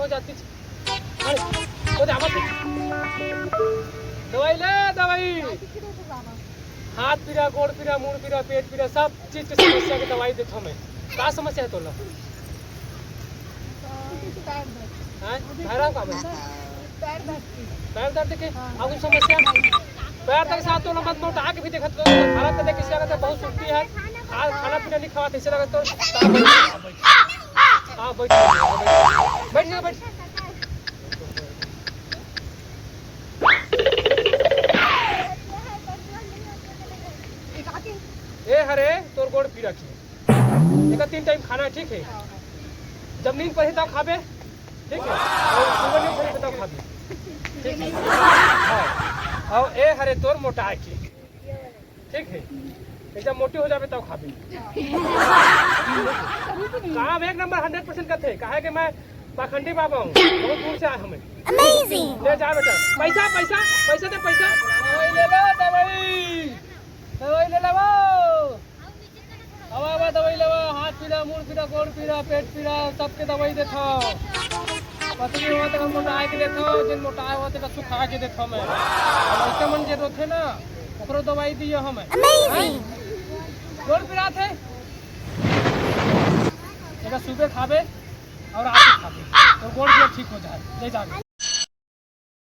हो जाती अरे तो जावा दवाई ले दवाई हाथ पीड़ा गोड़ पीड़ा मुंह पीड़ा पेट पीड़ा सब चीज की समस्या की दवाई देता मैं क्या समस्या है तोला हां भैरव का पैर दर्द के अब समस्या पैर तक साथ तो मत मोटा आके भी देखत तो खाना तो देख किसी का बहुत सुस्ती है खाना पीना नहीं खावा ऐसे लगा तो हां बैठ बैठ जा बैठ ए हरे तोर गोड़ पीड़ा की एक 3 टाइम खाना ठीक है जब नींद पड़े तब खाबे ठीक है और सुबह नींद पड़े तब खाबे ठीक है हां और ए हरे तोर मोटा की ठीक है जब मोटी हो जावे तब खाबे काम एक नंबर 100% का थे कहा कि मैं पाखंडी बाबा हूँ बहुत दूर से आए हमें अमेजिंग ले जा बेटा पैसा पैसा पैसा दे पैसा दवाई ले लो दवाई ले लो हवा दवाई ले हाथ पीड़ा मुंह पीड़ा गोड़ पीड़ा पेट पीड़ा सबके दवाई देता पतली हुआ तो मोटा के देखो जिन मोटा हुआ तो सुखा के देखो मैं ऐसे मन जे रोथे ना ओकरो दवाई दियो हमें अमेजिंग गोड़ पीड़ा थे एका सुबह खाबे और रात को खाबे तो गोड़ भी ठीक हो जाए ले जाके